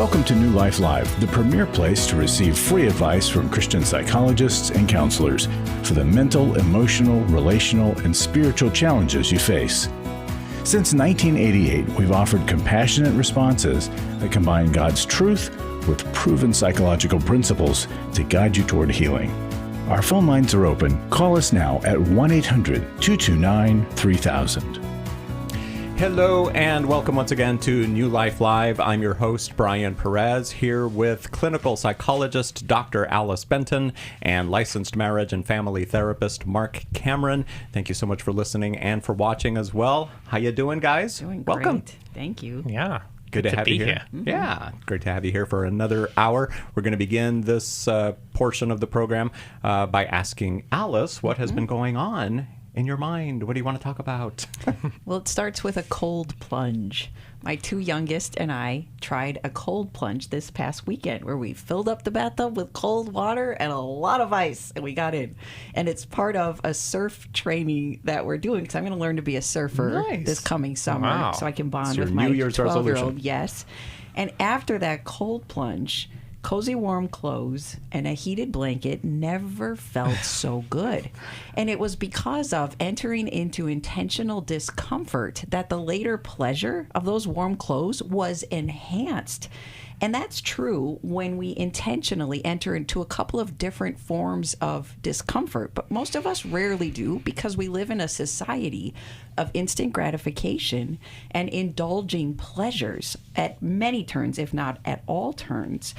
Welcome to New Life Live, the premier place to receive free advice from Christian psychologists and counselors for the mental, emotional, relational, and spiritual challenges you face. Since 1988, we've offered compassionate responses that combine God's truth with proven psychological principles to guide you toward healing. Our phone lines are open. Call us now at 1-800-229-3000. Hello and welcome once again to New Life Live. I'm your host, Brian Perez, here with clinical psychologist Dr. Alice Benton and licensed marriage and family therapist Marc Cameron. Thank you so much for listening and for watching as well. How you doing, guys? Doing Welcome. great. Thank you. Yeah. Good to have you here. Mm-hmm. Yeah, great to have you here for another hour. We're going to begin this portion of the program by asking Alice what has been going on in your mind. What do you want to talk about? Well, it starts with a cold plunge. My two youngest and I tried a cold plunge this past weekend where we filled up the bathtub with cold water and a lot of ice, and we got in. And it's part of a surf training that we're doing because I'm going to learn to be a surfer this coming summer so I can bond with my 12-year-old. Yes. And after that cold plunge, cozy warm clothes and a heated blanket never felt so good. And it was because of entering into intentional discomfort that the later pleasure of those warm clothes was enhanced. And that's true when we intentionally enter into a couple of different forms of discomfort. But most of us rarely do because we live in a society of instant gratification and indulging pleasures at many turns, if not at all turns.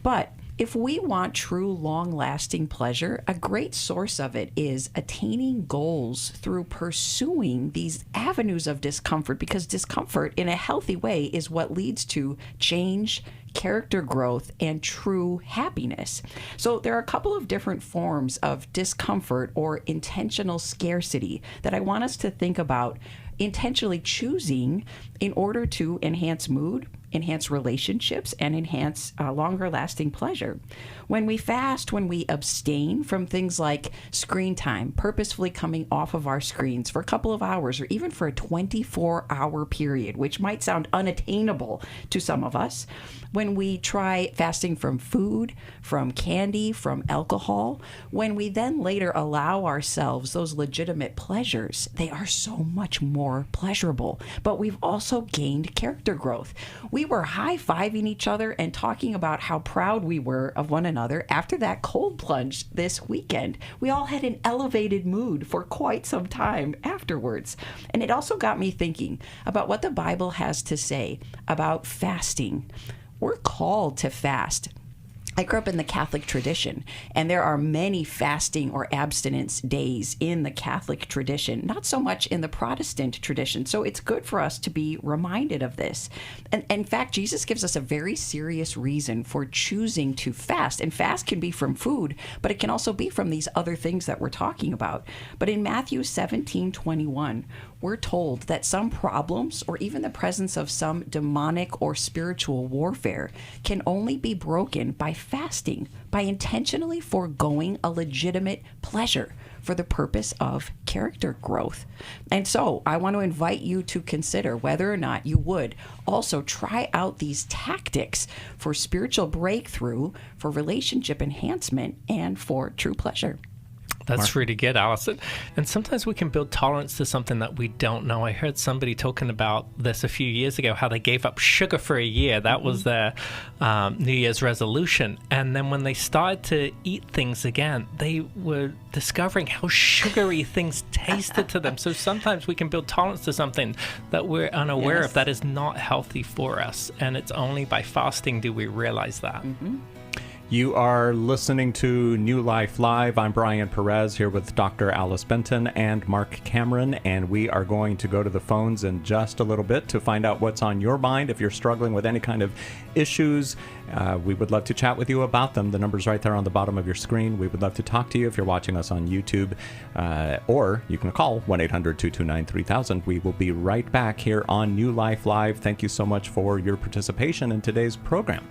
But if we want true long-lasting pleasure, a great source of it is attaining goals through pursuing these avenues of discomfort, because discomfort in a healthy way is what leads to change, character growth, and true happiness. So there are a couple of different forms of discomfort or intentional scarcity that I want us to think about intentionally choosing in order to enhance mood, enhance relationships, and enhance longer lasting pleasure. When we fast, when we abstain from things like screen time, purposefully coming off of our screens for a couple of hours or even for a 24-hour period, which might sound unattainable to some of us, when we try fasting from food, from candy, from alcohol, when we then later allow ourselves those legitimate pleasures, they are so much more pleasurable. But we've also gained character growth. We were high-fiving each other and talking about how proud we were of one another after that cold plunge this weekend. We all had an elevated mood for quite some time afterwards. And it also got me thinking about what the Bible has to say about fasting. We're called to fast. I grew up in the Catholic tradition, and there are many fasting or abstinence days in the Catholic tradition, not so much in the Protestant tradition. So it's good for us to be reminded of this. And in fact, Jesus gives us a very serious reason for choosing to fast. And fast can be from food, but it can also be from these other things that we're talking about. But in Matthew 17:21, we're told that some problems or even the presence of some demonic or spiritual warfare can only be broken by fasting, by intentionally foregoing a legitimate pleasure for the purpose of character growth. And so I want to invite you to consider whether or not you would also try out these tactics for spiritual breakthrough, for relationship enhancement, and for true pleasure. That's really good, Allison. And sometimes we can build tolerance to something that we don't know. I heard somebody talking about this a few years ago, how they gave up sugar for a year. That was their New Year's resolution. And then when they started to eat things again, they were discovering how sugary things tasted to them. So sometimes we can build tolerance to something that we're unaware of that is not healthy for us. And it's only by fasting do we realize that. Mm-hmm. You are listening to New Life Live. I'm Brian Perez here with Dr. Alice Benton and Marc Cameron, and we are going to go to the phones in just a little bit to find out what's on your mind. If you're struggling with any kind of issues, we would love to chat with you about them. The number's right there on the bottom of your screen. We would love to talk to you if you're watching us on YouTube, or you can call 1-800-229-3000. We will be right back here on New Life Live. Thank you so much for your participation in today's program.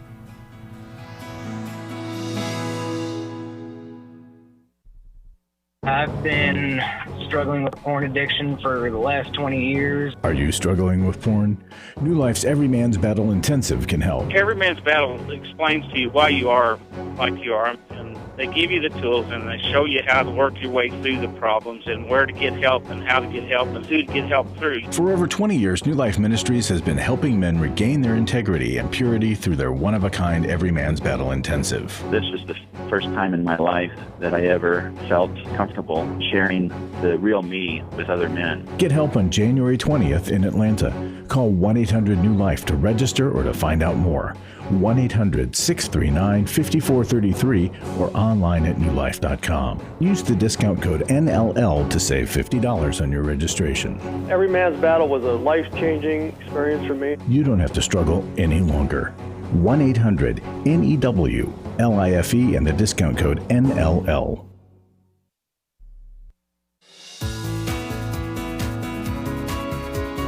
I've been struggling with porn addiction for the last 20 years. Are you struggling with porn? New Life's Every Man's Battle Intensive can help. Every Man's Battle explains to you why you are like you are, and they give you the tools and they show you how to work your way through the problems and where to get help and how to get help and who to get help through. For over 20 years, New Life Ministries has been helping men regain their integrity and purity through their one-of-a-kind Every Man's Battle Intensive. This was the first time in my life that I ever felt comfortable sharing the real me with other men. Get help on January 20th in Atlanta. Call 1-800-NEW-LIFE to register or to find out more. 1-800-639-5433 or online at newlife.com. Use the discount code NLL to save $50 on your registration. Every Man's Battle was a life-changing experience for me. You don't have to struggle any longer. 1-800-NEW-LIFE and the discount code NLL.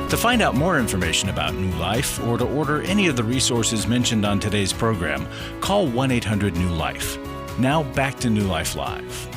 To find out more information about New Life or to order any of the resources mentioned on today's program, call 1-800-NEW-LIFE. Now back to New Life Live.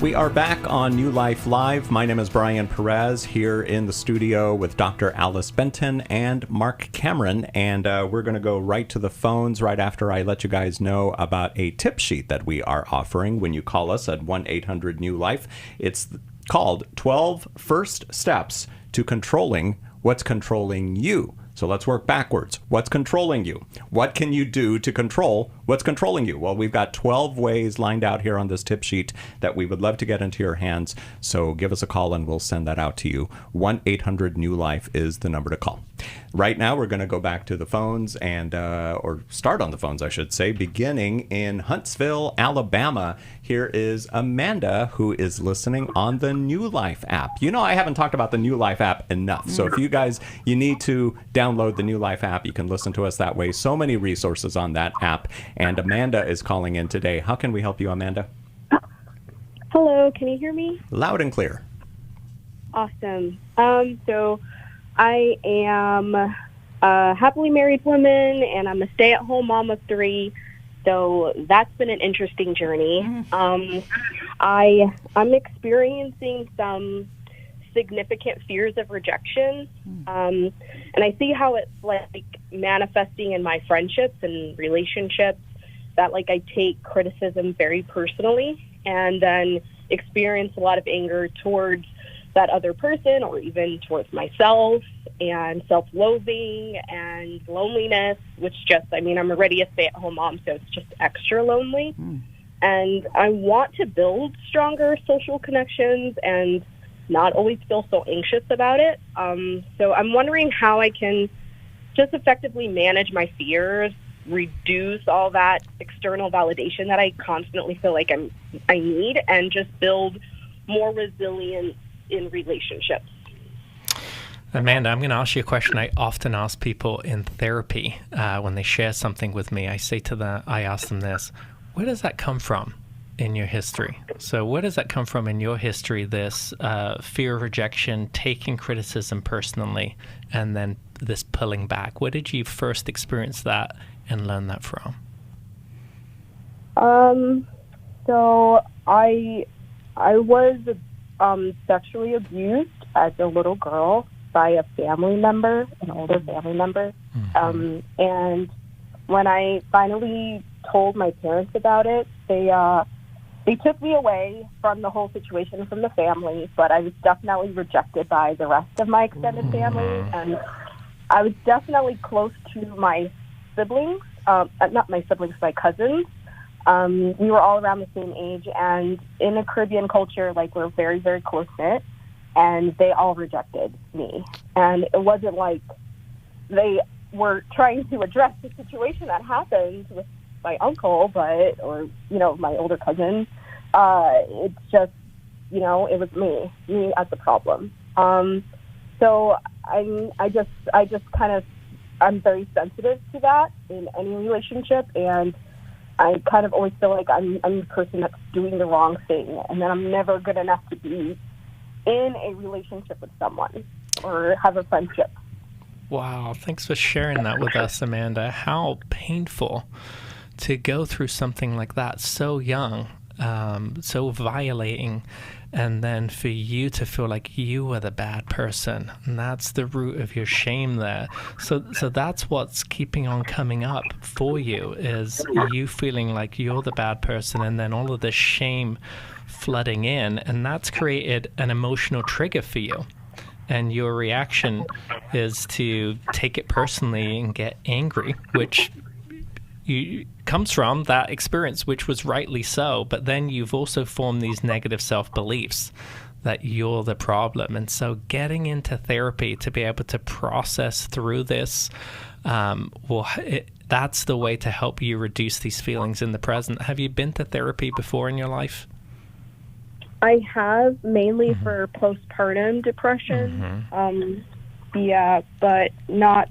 We are back on New Life Live. My name is Brian Perez, here in the studio with Dr. Alice Benton and Marc Cameron, and we're going to go right to the phones right after I let you guys know about a tip sheet that we are offering when you call us at 1-800-NEW-LIFE. It's called 12 First Steps to Controlling What's Controlling You. So let's work backwards. What's controlling you? What can you do to control what's controlling you? Well, we've got 12 ways lined out here on this tip sheet that we would love to get into your hands. So give us a call and we'll send that out to you. 1-800-NEW-LIFE is the number to call. Right now, we're going to go back to the phones and, or start on the phones, I should say, beginning in Huntsville, Alabama. Here is Amanda, who is listening on the New Life app. You know, I haven't talked about the New Life app enough. So if you guys, you need to download the New Life app. You can listen to us that way. So many resources on that app. And Amanda is calling in today. How can we help you, Amanda? Hello, can you hear me? Loud and clear. Awesome. So I am a happily married woman, and I'm a stay-at-home mom of 3. So that's been an interesting journey. I'm experiencing some significant fears of rejection, and I see how it's like manifesting in my friendships and relationships, that like I take criticism very personally and then experience a lot of anger towards that other person or even towards myself, and self-loathing and loneliness, which just, I mean, I'm already a stay-at-home mom, so it's just extra lonely. And I want to build stronger social connections and not always feel so anxious about it. So I'm wondering how I can just effectively manage my fears, reduce all that external validation that I constantly feel like I need, and just build more resilience in relationships. Amanda, I'm going to ask you a question I often ask people in therapy when they share something with me. I ask them this: where does that come from in your history? So where does that come from in your history, this fear of rejection, taking criticism personally, and then this pulling back? Where did you first experience that and learn that from? So I was sexually abused as a little girl by a family member, an older family member. And when I finally told my parents about it, they took me away from the whole situation, from the family, but I was definitely rejected by the rest of my extended family. And I was definitely close to my siblings, not my siblings, my cousins. We were all around the same age, and in a Caribbean culture, like, we're very, very close-knit, and they all rejected me. And it wasn't like they were trying to address the situation that happened with my uncle, or, my older cousin. It's just, it was me as the problem. So I just kind of, I'm very sensitive to that in any relationship, and I kind of always feel like I'm the person that's doing the wrong thing, and then I'm never good enough to be in a relationship with someone or have a friendship. Wow, thanks for sharing that with us, Amanda. How painful to go through something like that so young, so violating. and then for you to feel like you were the bad person, and that's the root of your shame there. So that's what's keeping on coming up for you, is you feeling like you're the bad person, and then all of this shame flooding in, and that's created an emotional trigger for you. And your reaction is to take it personally and get angry, which comes from that experience, which was rightly so. But then you've also formed these negative self-beliefs that you're the problem. And so getting into therapy to be able to process through this, that's the way to help you reduce these feelings in the present. Have you been to therapy before in your life? I have, mainly for postpartum depression. Yeah, but not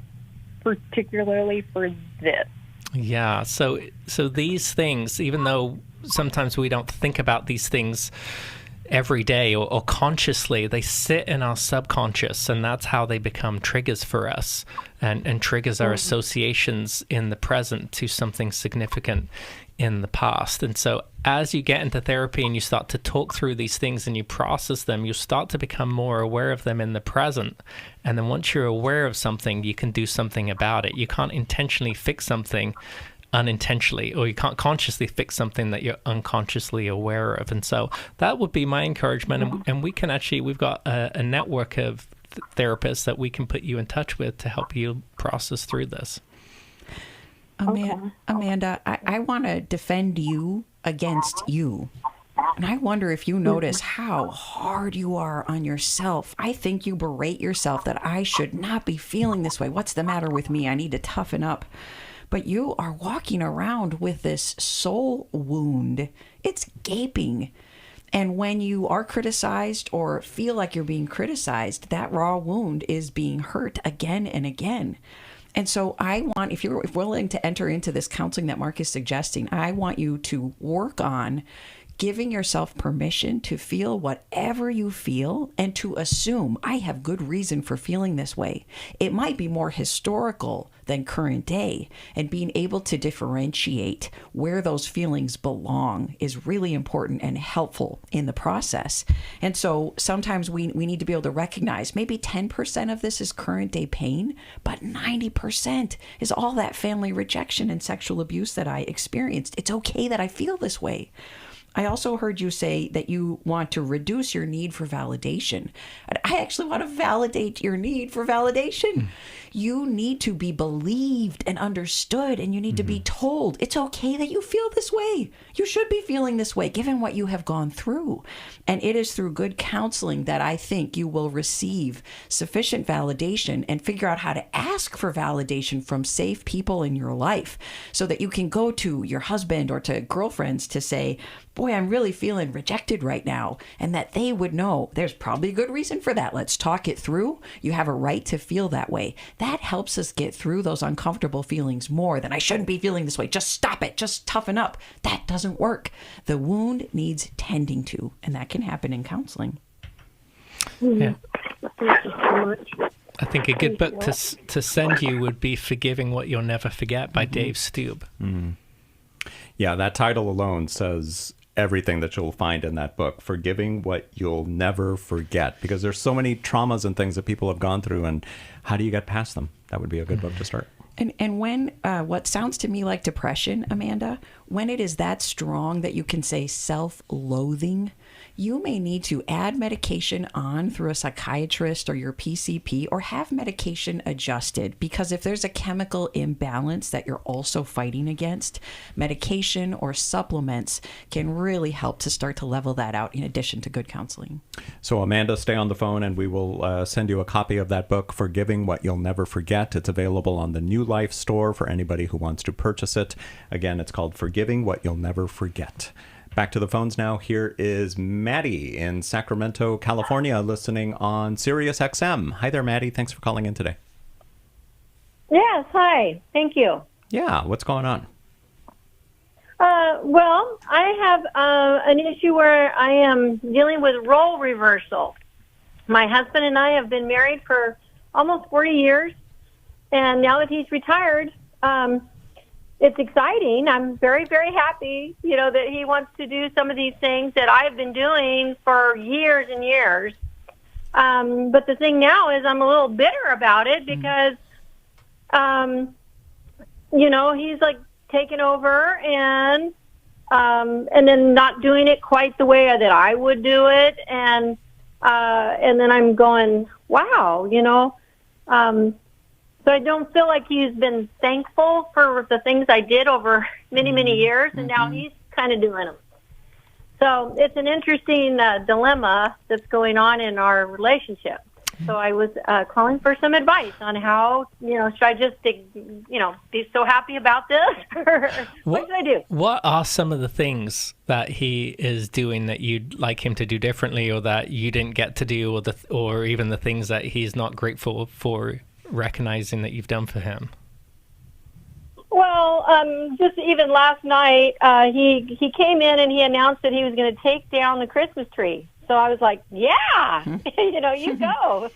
particularly for this. Yeah, so these things, even though sometimes we don't think about these things every day or consciously, they sit in our subconscious, and that's how they become triggers for us, and triggers our associations in the present to something significant in the past. And so as you get into therapy and you start to talk through these things and you process them, you start to become more aware of them in the present. And then once you're aware of something, you can do something about it. You can't intentionally fix something unintentionally, or you can't consciously fix something that you're unconsciously aware of. And so that would be my encouragement. And we can actually, we've got a network of therapists that we can put you in touch with to help you process through this. Amanda, I want to defend you against you. And I wonder if you notice how hard you are on yourself. I think you berate yourself that I should not be feeling this way. What's the matter with me? I need to toughen up. But you are walking around with this soul wound. It's gaping. And when you are criticized or feel like you're being criticized, that raw wound is being hurt again and again. And so I want, if you're willing to enter into this counseling that Marc is suggesting, I want you to work on giving yourself permission to feel whatever you feel and to assume I have good reason for feeling this way. It might be more historical than current day, and being able to differentiate where those feelings belong is really important and helpful in the process. And so sometimes we need to be able to recognize maybe 10% of this is current day pain, but 90% is all that family rejection and sexual abuse that I experienced. It's okay that I feel this way. I also heard you say that you want to reduce your need for validation. I actually want to validate your need for validation. You need to be believed and understood, and you need to be told it's okay that you feel this way. You should be feeling this way, given what you have gone through. And it is through good counseling that I think you will receive sufficient validation and figure out how to ask for validation from safe people in your life, so that you can go to your husband or to girlfriends to say, boy, I'm really feeling rejected right now. And that they would know there's probably a good reason for that. Let's talk it through. You have a right to feel that way. That helps us get through those uncomfortable feelings more than I shouldn't be feeling this way. Just stop it. Just toughen up. That doesn't work. The wound needs tending to, and that can happen in counseling. Yeah. Thank you so much. I think a good book to send you would be Forgiving What You'll Never Forget by Dave Stube. Yeah, that title alone says everything that you'll find in that book, Forgiving What You'll Never Forget, because there's so many traumas and things that people have gone through, and how do you get past them? That would be a good book to start. And when what sounds to me like depression, Amanda, when it is that strong that you can say self-loathing, you may need to add medication on through a psychiatrist or your PCP, or have medication adjusted, because if there's a chemical imbalance that you're also fighting against, medication or supplements can really help to start to level that out, in addition to good counseling. So Amanda, stay on the phone and we will send you a copy of that book, Forgiving What You'll Never Forget. It's available on the New Life store for anybody who wants to purchase it. Again, it's called Forgiving What You'll Never Forget. Back to the phones now. Here is Maddie in Sacramento, California, listening on Sirius XM. Hi there, Maddie. Thanks for calling in today. Yes, hi. Thank you. Yeah, what's going on? Well, I have an issue where I am dealing with role reversal. My husband and I have been married for almost 40 years, and now that he's retired, it's exciting. I'm very, very happy, that he wants to do some of these things that I've been doing for years and years. But the thing now is I'm a little bitter about it because, he's like taking over and then not doing it quite the way that I would do it. And then I'm going, wow, so I don't feel like he's been thankful for the things I did over many, many years, and now he's kind of doing them. So it's an interesting dilemma that's going on in our relationship. So I was calling for some advice on how, should I just, be so happy about this? Or what should I do? What are some of the things that he is doing that you'd like him to do differently, or that you didn't get to do, or even the things that he's not grateful for recognizing that you've done for him? Well, just even last night, he came in and he announced that he was going to take down the Christmas tree. So I was like, yeah, you go.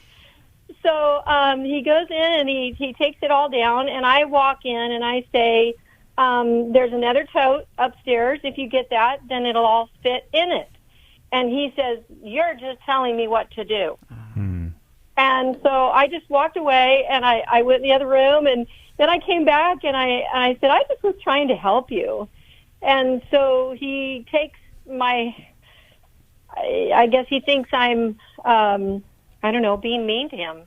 So he goes in and he takes it all down, and I walk in and I say, there's another tote upstairs. If you get that, then it'll all fit in it. And he says, you're just telling me what to do. And so I just walked away, and I went in the other room, and then I came back, and I said, I just was trying to help you. And so he takes I guess he thinks I'm, being mean to him.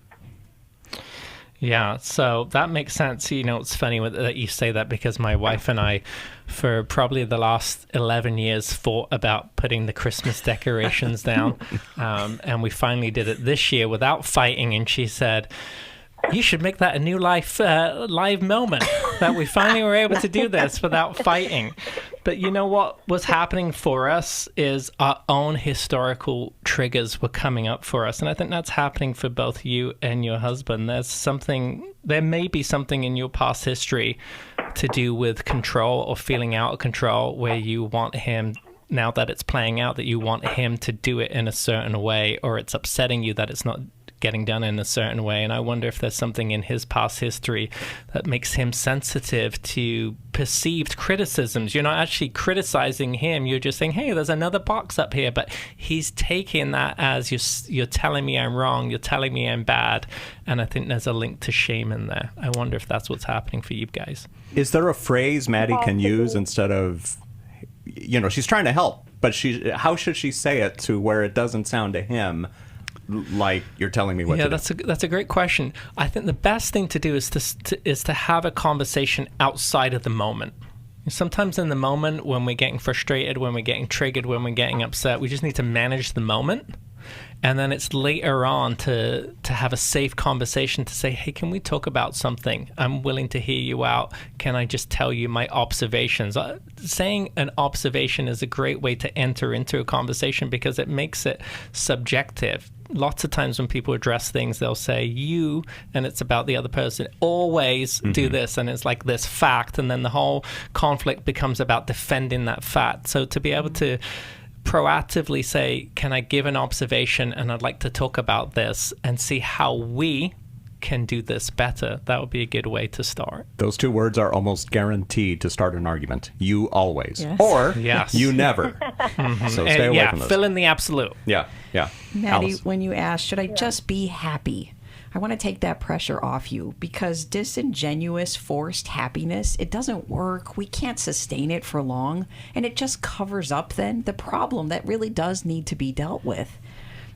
Yeah, so that makes sense. It's funny that you say that, because my wife and I, for probably the last 11 years, fought about putting the Christmas decorations down. And we finally did it this year without fighting. And she said, you should make that a new live moment, that we finally were able to do this without fighting. But what was happening for us is our own historical triggers were coming up for us. And I think that's happening for both you and your husband. There may be something in your past history to do with control or feeling out of control, where you want him, now that it's playing out, that you want him to do it in a certain way, or it's upsetting you that it's not getting done in a certain way. And I wonder if there's something in his past history that makes him sensitive to perceived criticisms. You're not actually criticizing him. You're just saying, hey, there's another box up here. But he's taking that as you're telling me I'm wrong. You're telling me I'm bad. And I think there's a link to shame in there. I wonder if that's what's happening for you guys. Is there a phrase Maddie can use instead of, she's trying to help, but how should she say it to where it doesn't sound to him like you're telling me what to do? That's a great question. I think the best thing to do is to have a conversation outside of the moment. Sometimes in the moment, when we're getting frustrated, when we're getting triggered, when we're getting upset, we just need to manage the moment. And then it's later on to have a safe conversation to say, hey, can we talk about something? I'm willing to hear you out. Can I just tell you my observations? Saying an observation is a great way to enter into a conversation, because it makes it subjective. Lots of times when people address things, they'll say you, and it's about the other person. Always do this, and it's like this fact, and then the whole conflict becomes about defending that fact. So to be able to proactively say, can I give an observation, and I'd like to talk about this, and see how we can do this better, that would be a good way to start. Those two words are almost guaranteed to start an argument. You always. Yes. Or yes. You never. So stay away from those. Fill in the absolute. Yeah. Maddie, Alice. when you ask, should I just be happy? I want to take that pressure off you, because disingenuous, forced happiness, it doesn't work. We can't sustain it for long, and it just covers up then the problem that really does need to be dealt with.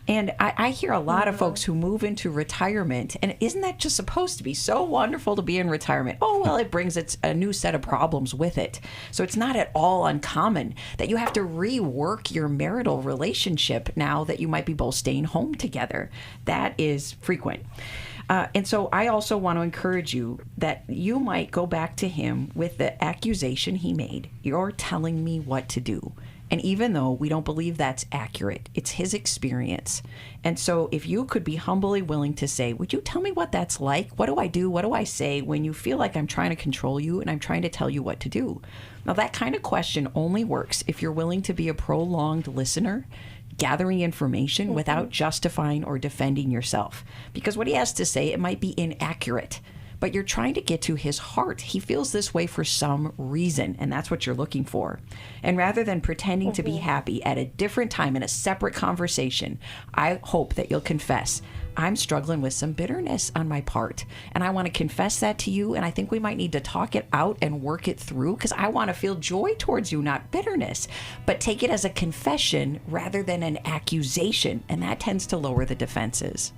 And I hear a lot of folks who move into retirement, and isn't that just supposed to be so wonderful to be in retirement? Oh, well, it brings a new set of problems with it. So it's not at all uncommon that you have to rework your marital relationship now that you might be both staying home together. That is frequent. And so I also want to encourage you that you might go back to him with the accusation he made. You're telling me what to do. And even though we don't believe that's accurate, it's his experience. And so if you could be humbly willing to say, would you tell me what that's like? What do I do? What do I say when you feel like I'm trying to control you and I'm trying to tell you what to do? Now, that kind of question only works if you're willing to be a prolonged listener, gathering information without justifying or defending yourself. Because what he has to say, it might be inaccurate, but you're trying to get to his heart. He feels this way for some reason, and that's what you're looking for. And rather than pretending to be happy at a different time in a separate conversation, I hope that you'll confess, I'm struggling with some bitterness on my part, and I want to confess that to you, and I think we might need to talk it out and work it through, because I want to feel joy towards you, not bitterness. But take it as a confession rather than an accusation, and that tends to lower the defenses.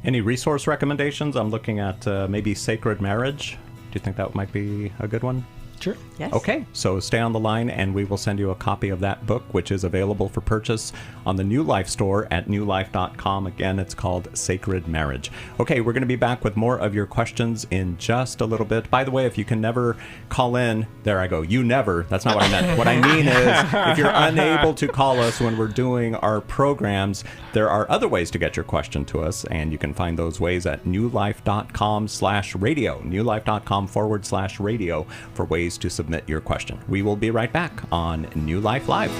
Any resource recommendations? I'm looking at maybe Sacred Marriage. Do you think that might be a good one? Sure. Yes. Okay, so stay on the line and we will send you a copy of that book, which is available for purchase on the New Life store at newlife.com. Again, it's called Sacred Marriage. Okay, we're going to be back with more of your questions in just a little bit. By the way, if you can never call in, there I go, you never, that's not what I meant. What I mean is, if you're unable to call us when we're doing our programs, there are other ways to get your question to us, and you can find those ways at newlife.com/radio, newlife.com/radio for ways to submit your question. We will be right back on New Life Live.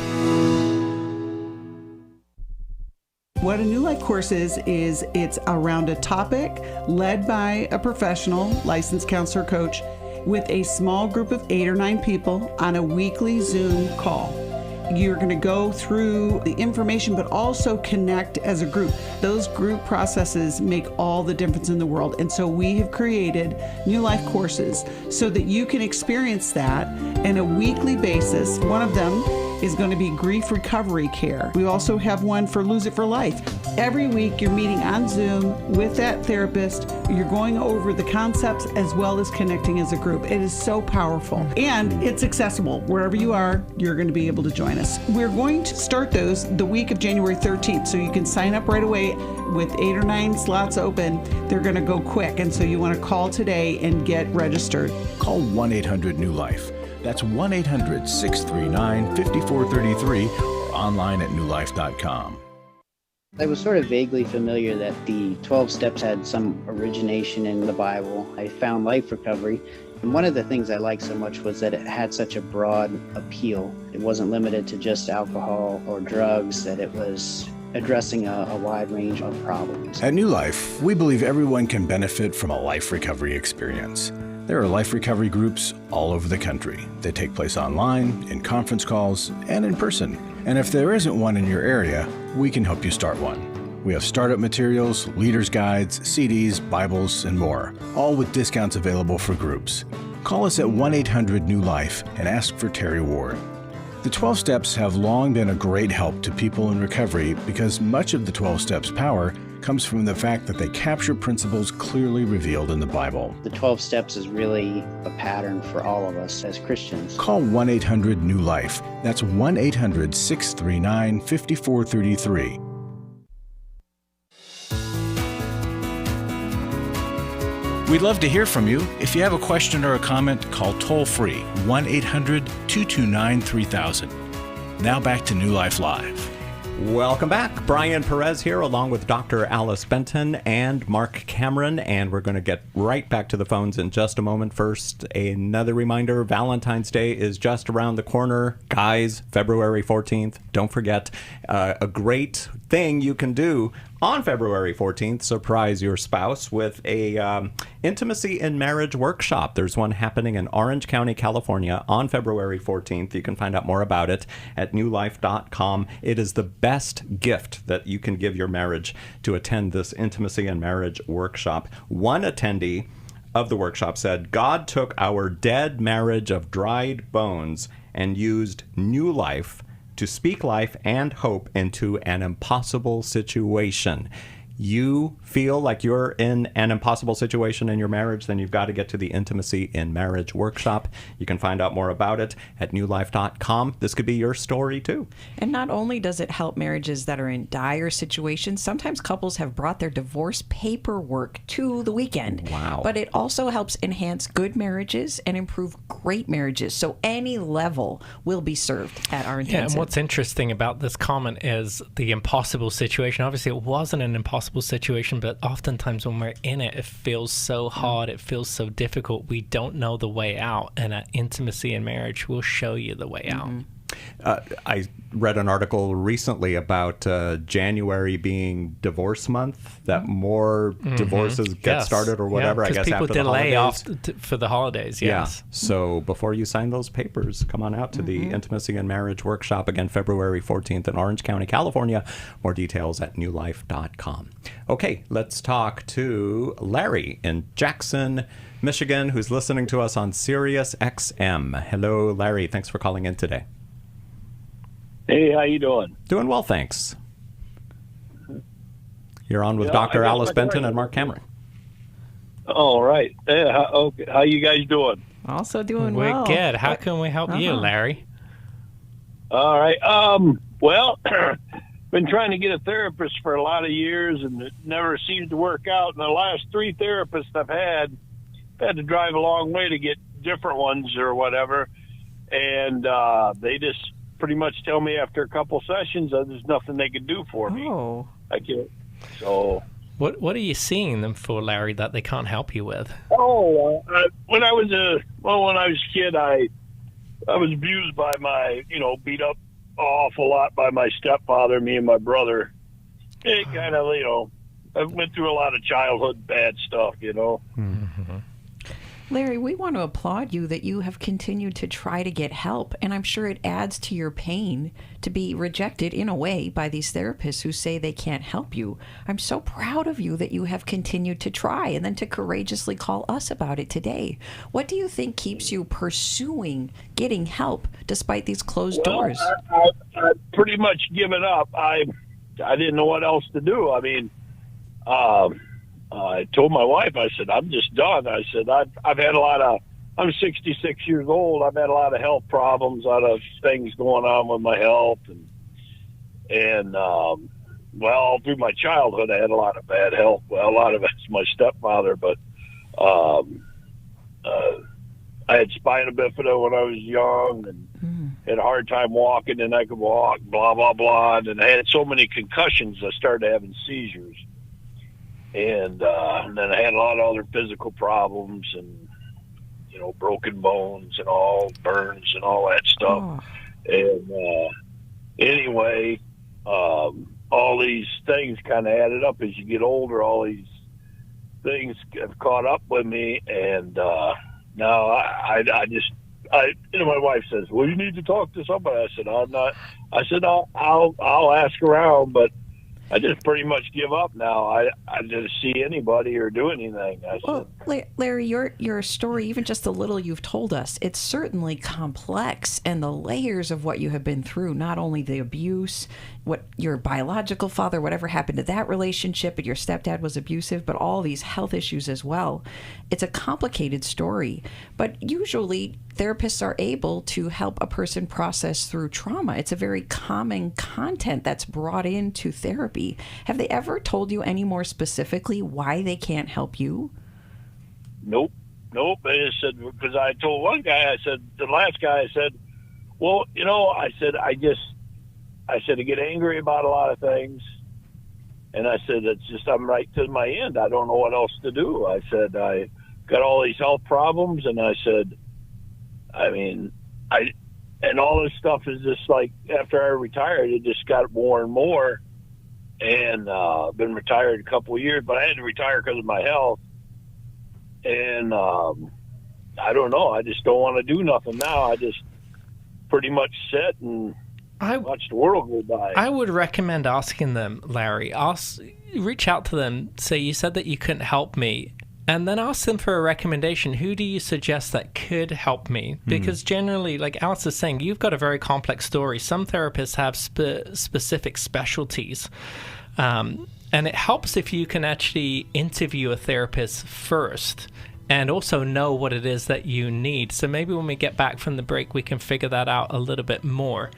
What a New Life course is it's around a topic led by a professional licensed counselor coach with a small group of 8 or 9 people on a weekly Zoom call. You're going to go through the information, but also connect as a group. Those group processes make all the difference in the world. And so we have created New Life courses so that you can experience that on a weekly basis. One of them is going to be grief recovery care. We also have one for Lose It for Life. Every week you're meeting on Zoom with that therapist. You're going over the concepts as well as connecting as a group. It is so powerful. And it's accessible. Wherever you are, you're going to be able to join us. We're going to start those the week of January 13th, so you can sign up right away with 8 or 9 slots open. They're going to go quick, and so you want to call today and get registered. Call 1-800-NEW-LIFE. That's 1-800-639-5433 or online at newlife.com. I was sort of vaguely familiar that the 12 steps had some origination in the Bible. I found life recovery, and one of the things I liked so much was that it had such a broad appeal. It wasn't limited to just alcohol or drugs, that it was addressing a wide range of problems. At New Life, we believe everyone can benefit from a life recovery experience. There are life recovery groups all over the country. They take place online, in conference calls, and in person. And if there isn't one in your area, we can help you start one. We have startup materials, leaders' guides, CDs, Bibles, and more, all with discounts available for groups. Call us at 1-800-NEW-LIFE and ask for Terry Ward. The 12 Steps have long been a great help to people in recovery because much of the 12 Steps' power comes from the fact that they capture principles clearly revealed in the Bible. The 12 Steps is really a pattern for all of us as Christians. Call 1-800-NEW-LIFE. That's 1-800-639-5433. We'd love to hear from you. If you have a question or a comment, call toll-free 1-800-229-3000. Now back to New Life Live. Welcome back. Brian Perez here along with Dr. Alice Benton and Marc Cameron, and we're going to get right back to the phones in just a moment. First, another reminder, Valentine's Day is just around the corner. Guys, February 14th, don't forget, a great thing you can do on February 14th, surprise your spouse with a intimacy in marriage workshop. There's one happening in Orange County, California on February 14th. You can find out more about it at newlife.com. It is the best gift that you can give your marriage to attend this intimacy in marriage workshop. One attendee of the workshop said, God took our dead marriage of dried bones and used new life to speak life and hope into an impossible situation. You feel like you're in an impossible situation in your marriage, then you've got to get to the Intimacy in Marriage workshop. You can find out more about it at newlife.com. This could be your story too. And not only does it help marriages that are in dire situations, sometimes couples have brought their divorce paperwork to the weekend. Wow. But it also helps enhance good marriages and improve great marriages. So any level will be served at our intensive. Yeah, and what's interesting about this comment is the impossible situation. Obviously, it wasn't an impossible situation, but oftentimes when we're in it, it feels so hard, it feels so difficult, we don't know the way out, and intimacy in marriage will show you the way out. I read an article recently about January being divorce month, that more divorces get started or whatever, I guess, people after delay the off holidays. for the holidays, yes. Yeah. So before you sign those papers, come on out to the Intimacy and Marriage Workshop, again, February 14th in Orange County, California. More details at newlife.com. Okay, let's talk to Larry in Jackson, Michigan, who's listening to us on Sirius XM. Hello, Larry. Thanks for calling in today. Hey, how you doing? Doing well, thanks. You're on with Dr. Alice Benton and Marc Cameron. All right. Okay. How you guys doing? Also doing well. well. We're good. How can we help you, Larry? All right. Well, been trying to get a therapist for a lot of years, and it never seems to work out. And the last 3 therapists I've had to drive a long way to get different ones or whatever, and they just pretty much tell me after a couple sessions that there's nothing they can do for me. Oh. I can't. So. What are you seeing them for, Larry, that they can't help you with? When I was a kid, I was abused by beat up an awful lot by my stepfather, me and my brother. It kind of, I went through a lot of childhood bad stuff, Mm-hmm. Larry, we want to applaud you that you have continued to try to get help, and I'm sure it adds to your pain to be rejected in a way by these therapists who say they can't help you. I'm so proud of you that you have continued to try and then to courageously call us about it today. What do you think keeps you pursuing getting help despite these closed doors? I pretty much given up. I didn't know what else to do. I mean, I told my wife, I said, I'm just done. I said, I've had I'm 66 years old. I've had a lot of health problems, a lot of things going on with my health. And well, through my childhood, I had a lot of bad health. Well, a lot of it's my stepfather, but I had spina bifida when I was young and had a hard time walking, and I could walk, blah, blah, blah. And I had so many concussions, I started having seizures. And then I had a lot of other physical problems and, broken bones and all burns and all that stuff. Oh. And anyway, all these things kind of added up as you get older. All these things have caught up with me. And now my wife says, well, you need to talk to somebody. I said, I'll ask around, but I just pretty much give up now. I didn't see anybody or do anything. Well, Larry, your story, even just the little you've told us, it's certainly complex, and the layers of what you have been through, not only the abuse, what your biological father, whatever happened to that relationship, and your stepdad was abusive, but all these health issues as well. It's a complicated story, but usually therapists are able to help a person process through trauma. It's a very common content that's brought into therapy. Have they ever told you any more specifically why they can't help you? Nope. They just said, because I told one guy, the last guy, I said, well, I get angry about a lot of things. And I said, I'm right to my end. I don't know what else to do. I said, I got all these health problems. And I said, and all this stuff is just like, after I retired, it just got more and more. And been retired a couple of years, but I had to retire because of my health. And I don't know. I just don't want to do nothing now. I just pretty much sit and watch the world go by. I would recommend asking them, Larry. Reach out to them. Say, you said that you couldn't help me. And then ask them for a recommendation. Who do you suggest that could help me? Because generally, like Alice is saying, you've got a very complex story. Some therapists have specific specialties. And it helps if you can actually interview a therapist first and also know what it is that you need. So maybe when we get back from the break, we can figure that out a little bit more.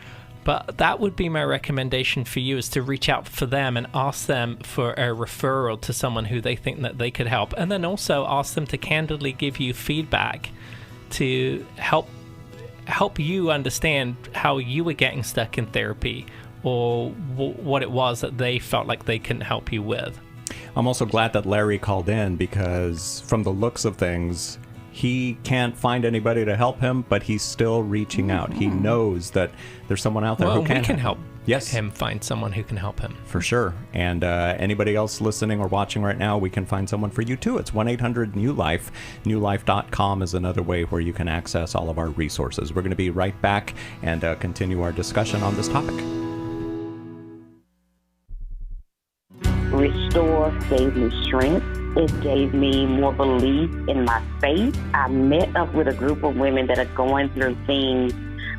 But that would be my recommendation for you, is to reach out for them and ask them for a referral to someone who they think that they could help. And then also ask them to candidly give you feedback to help you understand how you were getting stuck in therapy, or what it was that they felt like they couldn't help you with. I'm also glad that Larry called in, because from the looks of things, He can't find anybody to help him, but he's still reaching out. He knows that there's someone out there who can. We can help Yes. him find someone who can help him. For sure. And anybody else listening or watching right now, we can find someone for you too. It's 1-800-NEW-LIFE. NewLife.com is another way where you can access all of our resources. We're going to be right back and continue our discussion on this topic. Restore gave me strength. It gave me more belief in my faith. I met up with a group of women that are going through things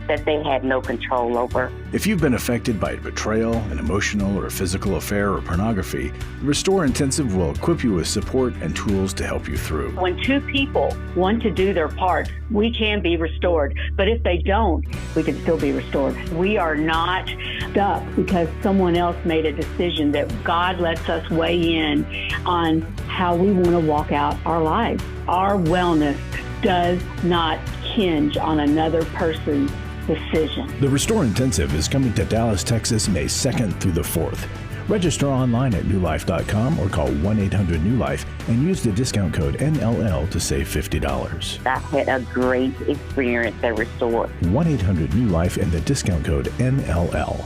that they had no control over. If you've been affected by betrayal, an emotional or physical affair, or pornography, the Restore Intensive will equip you with support and tools to help you through. When two people want to do their part, we can be restored. But if they don't, we can still be restored. We are not stuck because someone else made a decision. That God lets us weigh in on how we want to walk out our lives. Our wellness does not hinge on another person's decision. The Restore Intensive is coming to Dallas, Texas, May 2nd through the 4th. Register online at newlife.com or call 1-800-NEW-LIFE and use the discount code NLL to save $50. I had a great experience at Restore. 1-800-NEW-LIFE and the discount code NLL.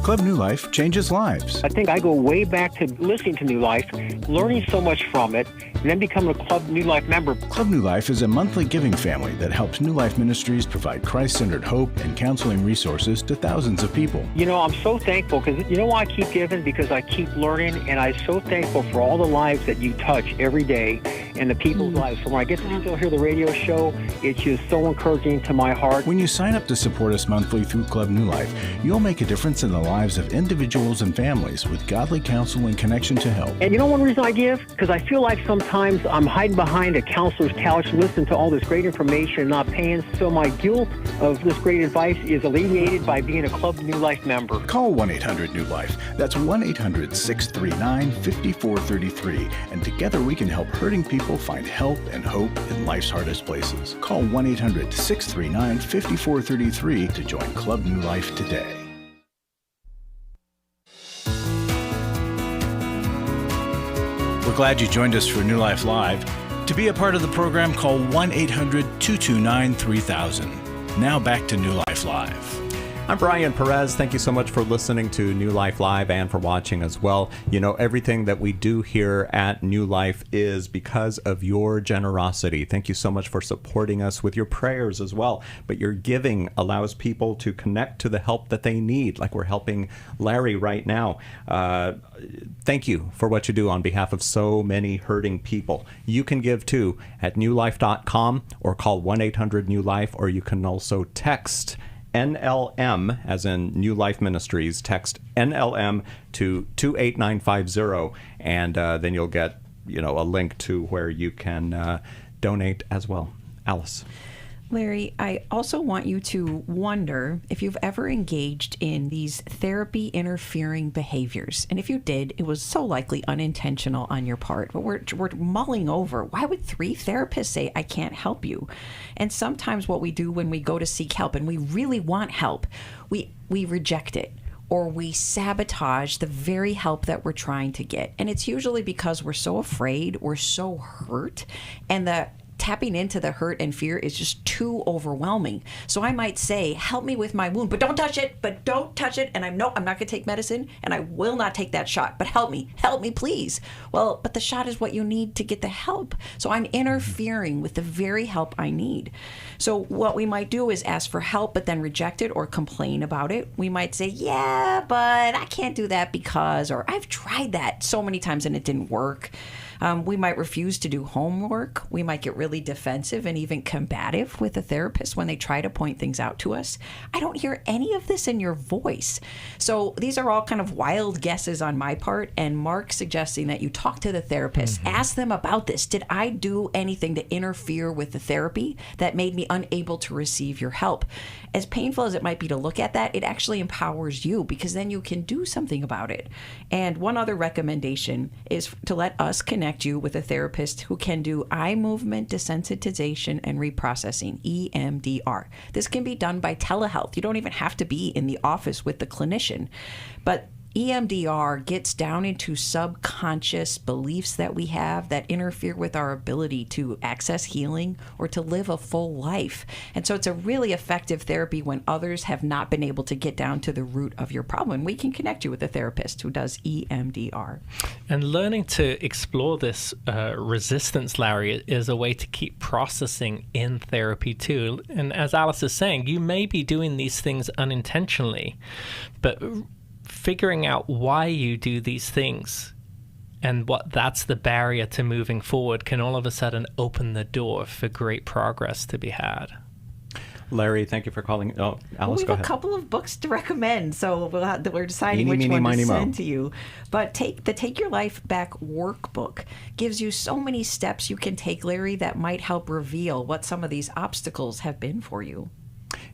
Club New Life changes lives. I think I go way back to listening to New Life, learning so much from it, and then becoming a Club New Life member. Club New Life is a monthly giving family that helps New Life Ministries provide Christ-centered hope and counseling resources to thousands of people. You know, I'm so thankful because you know why I keep giving? Because I keep learning, and I'm so thankful for all the lives that you touch every day and the people's lives. So when I get to still hear the radio show, it's just so encouraging to my heart. When you sign up to support us monthly through Club New Life, you'll make a difference in the lives of individuals and families with godly counsel and connection to help. And you know one reason I give? Because I feel like sometimes I'm hiding behind a counselor's couch listening to all this great information and not paying, so my guilt of this great advice is alleviated by being a Club New Life member. Call 1-800-NEW-LIFE. That's 1-800-639-5433. And together we can help hurting people find help and hope in life's hardest places. Call 1-800-639-5433 to join Club New Life today. We're glad you joined us for New Life Live. To be a part of the program, call 1-800-229-3000. Now back to New Life Live. I'm Brian Perez. Thank you so much for listening to New Life Live and for watching as well. You know, everything that we do here at New Life is because of your generosity. Thank you so much for supporting us with your prayers as well. But your giving allows people to connect to the help that they need, like we're helping Larry right now. Thank you for what you do on behalf of so many hurting people. You can give too at newlife.com or call 1-800-NEW-LIFE, or you can also text NLM, as in New Life Ministries. Text NLM to 28950, and then you'll get, you know, a link to where you can donate as well. Alice. Larry, I also want you to wonder if you've ever engaged in these therapy interfering behaviors. And if you did, it was so likely unintentional on your part. But we're mulling over, why would 3 therapists say, I can't help you? And sometimes what we do when we go to seek help and we really want help, we reject it, or we sabotage the very help that we're trying to get. And it's usually because we're so afraid, we're so hurt, and the tapping into the hurt and fear is just too overwhelming. So I might say, help me with my wound, but don't touch it, And I'm not going to take medicine, and I will not take that shot, but help me, please. Well, but the shot is what you need to get the help. So I'm interfering with the very help I need. So what we might do is ask for help, but then reject it or complain about it. We might say, yeah, but I can't do that because, or I've tried that so many times and it didn't work. We might refuse to do homework. We might get really defensive and even combative with a therapist when they try to point things out to us. I don't hear any of this in your voice. So these are all kind of wild guesses on my part, and Mark suggesting that you talk to the therapist, ask them about this. Did I do anything to interfere with the therapy that made me unable to receive your help? As painful as it might be to look at that, it actually empowers you because then you can do something about it. And one other recommendation is to let us connect you with a therapist who can do eye movement desensitization and reprocessing, EMDR. This can be done by telehealth. You don't even have to be in the office with the clinician. But EMDR gets down into subconscious beliefs that we have that interfere with our ability to access healing or to live a full life. And so it's a really effective therapy when others have not been able to get down to the root of your problem. We can connect you with a therapist who does EMDR. And learning to explore this resistance, Larry, is a way to keep processing in therapy too. And as Alice is saying, you may be doing these things unintentionally, but figuring out why you do these things and what that's the barrier to moving forward can all of a sudden open the door for great progress to be had. Larry, thank you for calling. Oh, Alice, we go have ahead. a couple of books to recommend, so we're deciding Eeny, which meeny, one to miny, send moe. to you. But the Take Your Life Back workbook gives you so many steps you can take, Larry, that might help reveal what some of these obstacles have been for you.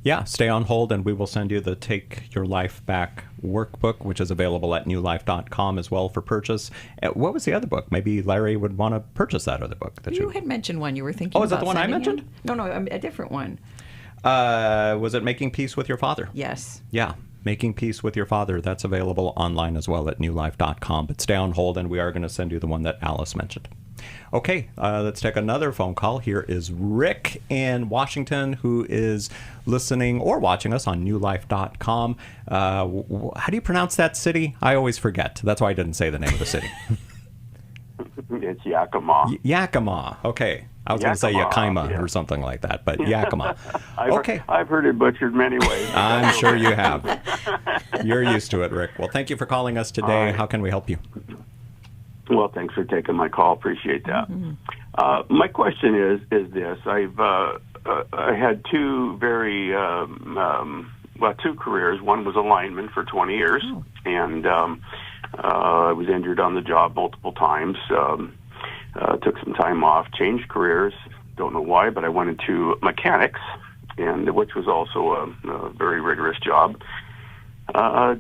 Yeah, stay on hold and we will send you the Take Your Life Back workbook, which is available at newlife.com as well for purchase. What was the other book? Maybe Larry would want to purchase that other book. That You had mentioned one you were thinking Oh, is that about the one I sending him? mentioned? No, a different one. Was it Making Peace with Your Father? Yes. Yeah, Making Peace with Your Father. That's available online as well at newlife.com. But stay on hold and we are going to send you the one that Alice mentioned. Okay, let's take another phone call. Here is Rick in Washington, who is listening or watching us on newlife.com. How do you pronounce that city? I always forget. That's why I didn't say the name of the city. It's Yakima. Yakima. Okay. I was going to say Yakima, Yakima or something like that, but Yakima. Okay. I've heard it butchered many ways. I'm sure you have. You're used to it, Rick. Well, thank you for calling us today. Right. How can we help you? Well, thanks for taking my call. Appreciate that. My question is this: I had two very two careers. One was a lineman for 20 years, and I was injured on the job multiple times. Took some time off, changed careers. Don't know why, but I went into mechanics, and which was also a very rigorous job.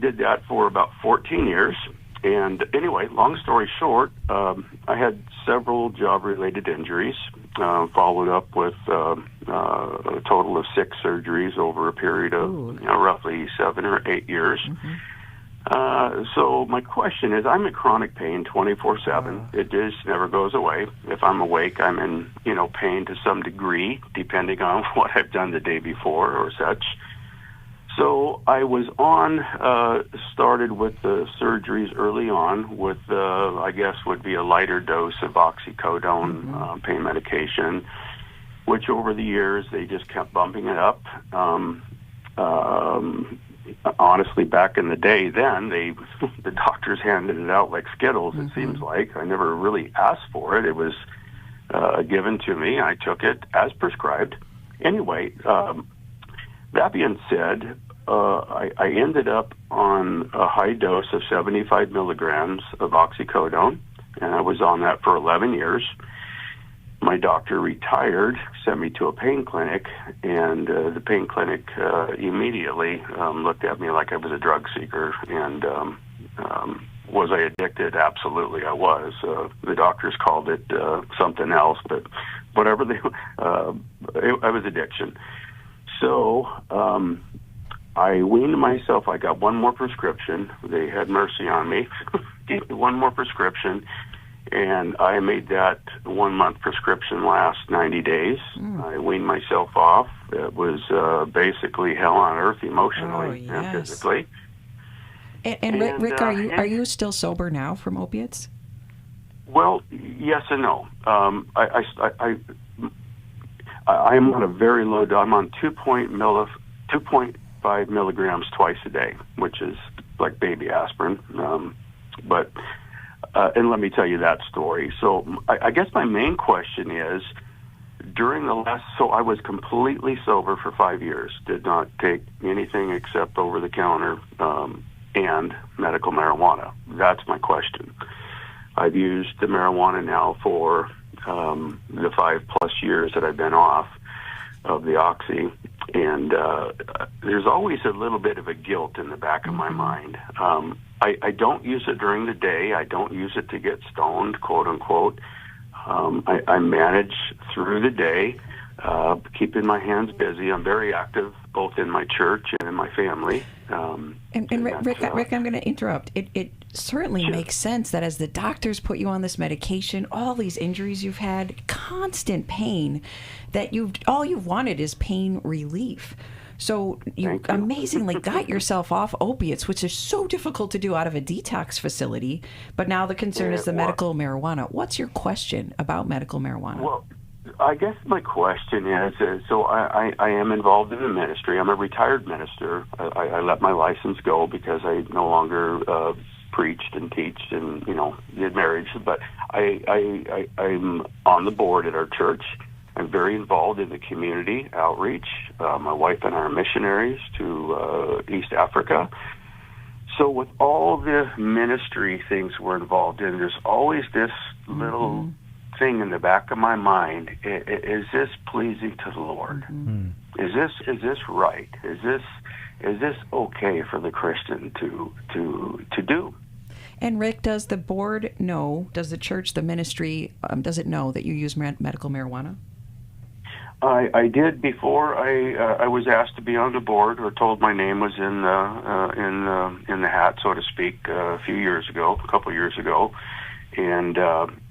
Did that for about 14 years. And anyway, long story short, I had several job-related injuries, followed up with a total of 6 surgeries over a period of roughly 7 or 8 years. So my question is, I'm in chronic pain 24/7. It just never goes away. If I'm awake, I'm in pain to some degree, depending on what I've done the day before or such. So I was started with the surgeries early on with, I guess would be a lighter dose of oxycodone pain medication, which over the years they just kept bumping it up. Honestly, back in the day then, the doctors handed it out like Skittles, it seems like. I never really asked for it. It was given to me. I took it as prescribed. Anyway, that being said, I ended up on a high dose of 75 milligrams of oxycodone, and I was on that for 11 years. My doctor retired, sent me to a pain clinic, and the pain clinic immediately looked at me like I was a drug seeker. And was I addicted? Absolutely, I was. The doctors called it something else, but whatever I was addiction. So I weaned myself. I got one more prescription. They had mercy on me. Gave me one more prescription, and I made that 1-month prescription last 90 days. I weaned myself off. It was basically hell on earth emotionally and physically. And Rick, are you still sober now from opiates? Well, yes and no. I am on a very low dose. I'm on 2.5 milligrams twice a day, which is like baby aspirin. And let me tell you that story. So I guess my main question is, so I was completely sober for 5 years, did not take anything except over-the-counter and medical marijuana. That's my question. I've used the marijuana now for the 5+ years that I've been off of the oxy, and there's always a little bit of a guilt in the back of my mind. I don't use it during the day. I don't use it to get stoned, quote unquote. I manage through the day, keeping my hands busy. I'm very active both in my church and in my family. And Rick, I'm going to interrupt. It certainly makes sense that as the doctors put you on this medication, all these injuries you've had, constant pain, that all you've wanted is pain relief. So you amazingly got yourself off opiates, which is so difficult to do out of a detox facility. But now the concern is the medical marijuana. What's your question about medical marijuana? Well, I guess my question is, so I am involved in the ministry. I'm a retired minister. I let my license go because I no longer preached and teached and, did marriage. But I'm on the board at our church. I'm very involved in the community outreach. My wife and I are missionaries to East Africa. So with all the ministry things we're involved in, there's always this little thing in the back of my mind. Is this pleasing to the Lord? Is this right? Is this okay for the Christian to do? And Rick, does the board know? Does the church, the ministry, does it know that you use medical marijuana? I did before I was asked to be on the board, or told my name was in the hat, so to speak, a couple years ago, and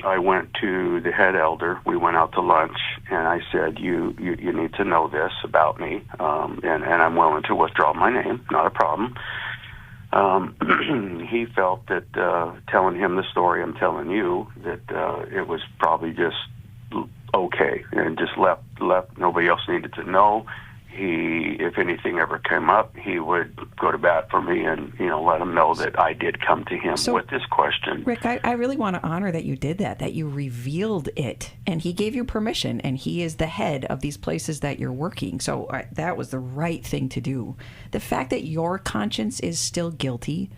I went to the head elder. We went out to lunch, and I said, "You need to know this about me, and I'm willing to withdraw my name. Not a problem." He felt that telling him the story I'm telling you, that it was probably just okay, and just left. Nobody else needed to know. If anything ever came up, he would go to bat for me and let him know that I did come to him with this question. Rick, I really want to honor that you did that you revealed it, and he gave you permission, and he is the head of these places that you're working. So that was the right thing to do. The fact that your conscience is still guilty,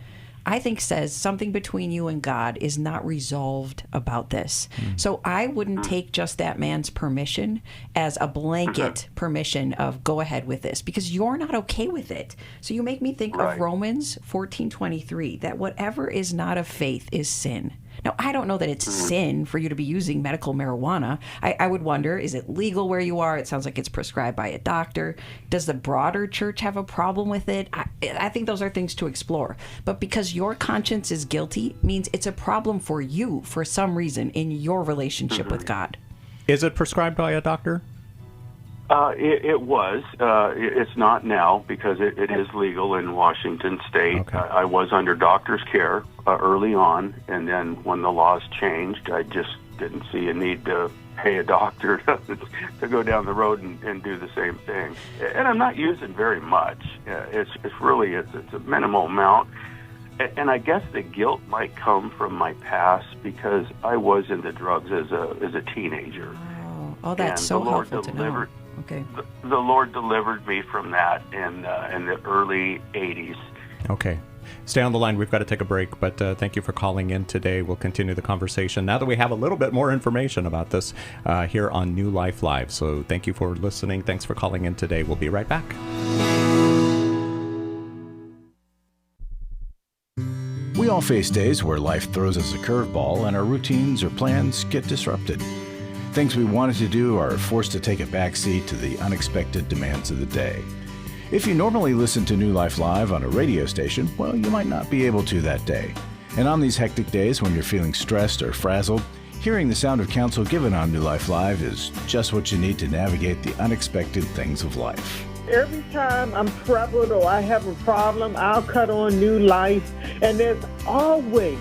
I think, says something between you and God is not resolved about this. So I wouldn't take just that man's permission as a blanket permission of go ahead with this, because you're not okay with it. So you make me think of Romans 14:23, that whatever is not of faith is sin. Now, I don't know that it's sin for you to be using medical marijuana. I would wonder, is it legal where you are? It sounds like it's prescribed by a doctor. Does the broader church have a problem with it? I think those are things to explore. But because your conscience is guilty means it's a problem for you for some reason in your relationship with God. Is it prescribed by a doctor? It was. It's not now because it is legal in Washington State. Okay. I was under doctor's care early on, and then when the laws changed, I just didn't see a need to pay a doctor to go down the road and do the same thing. And I'm not using very much. It's a minimal amount. And I guess the guilt might come from my past because I was into drugs as a teenager. Oh, that's and so helpful to know. Okay. The Lord delivered me from that in the early 80s. Okay. Stay on the line. We've got to take a break, but thank you for calling in today. We'll continue the conversation now that we have a little bit more information about this here on New Life Live. So thank you for listening. Thanks for calling in today. We'll be right back. We all face days where life throws us a curveball and our routines or plans get disrupted. Things we wanted to do are forced to take a backseat to the unexpected demands of the day. If you normally listen to New Life Live on a radio station, well, you might not be able to that day. And on these hectic days when you're feeling stressed or frazzled, hearing the sound of counsel given on New Life Live is just what you need to navigate the unexpected things of life. Every time I'm troubled or I have a problem, I'll cut on New Life, and there's always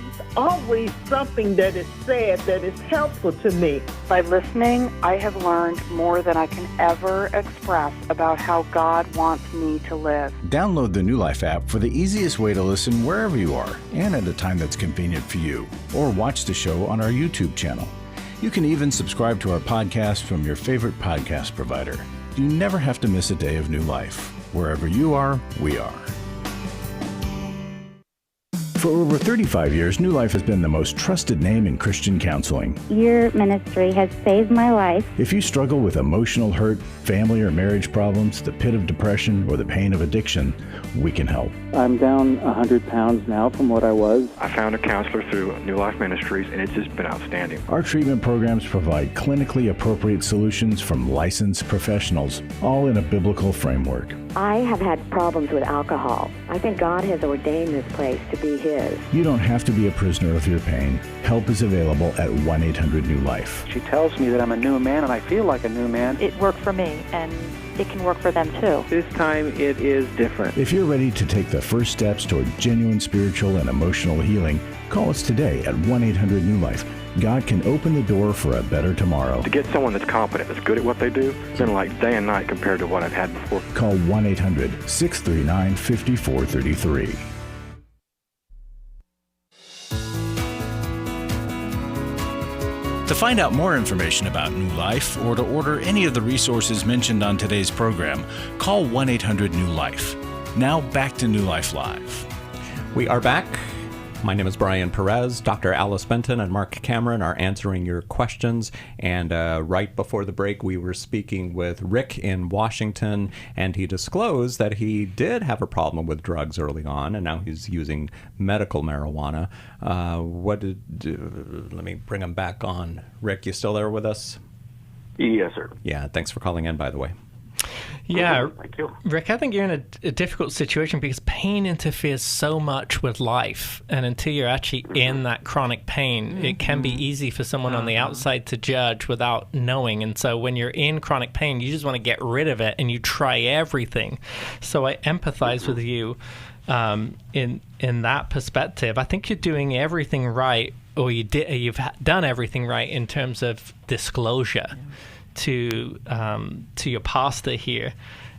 something that is said that is helpful to me. By listening, I have learned more than I can ever express about how God wants me to live. Download the New Life app for the easiest way to listen wherever you are and at a time that's convenient for you, or watch the show on our YouTube channel. You can even subscribe to our podcast from your favorite podcast provider. You never have to miss a day of New Life. Wherever you are, we are. For over 35 years, New Life has been the most trusted name in Christian counseling. Your ministry has saved my life. If you struggle with emotional hurt, family or marriage problems, the pit of depression, or the pain of addiction, we can help. I'm down 100 pounds now from what I was. I found a counselor through New Life Ministries, and it's just been outstanding. Our treatment programs provide clinically appropriate solutions from licensed professionals, all in a biblical framework. I have had problems with alcohol. I think God has ordained this place to be His. You don't have to be a prisoner of your pain. Help is available at 1-800-NEW-LIFE. She tells me that I'm a new man, and I feel like a new man. It worked for me, and it can work for them too. This time it is different. If you're ready to take the first steps toward genuine spiritual and emotional healing, call us today at 1-800-NEW-LIFE. God can open the door for a better tomorrow. To get someone that's competent, that's good at what they do, it's been like day and night compared to what I've had before. Call 1-800-639-5433. To find out more information about New Life or to order any of the resources mentioned on today's program, call 1-800-NEW-LIFE. Now back to New Life Live. We are back. My name is Brian Perez. Dr. Alice Benton and Marc Cameron are answering your questions. And right before the break, we were speaking with Rick in Washington, and he disclosed that he did have a problem with drugs early on, and now he's using medical marijuana. Let me bring him back on. Rick, you still there with us? Yes, sir. Yeah, thanks for calling in, by the way. Yeah, thank you. Rick, I think you're in a difficult situation because pain interferes so much with life. And until you're actually in that chronic pain, it can be easy for someone on the outside to judge without knowing. And so when you're in chronic pain, you just want to get rid of it and you try everything. So I empathize with you in that perspective. I think you're doing everything right, or you've done everything right in terms of disclosure. To your pastor here.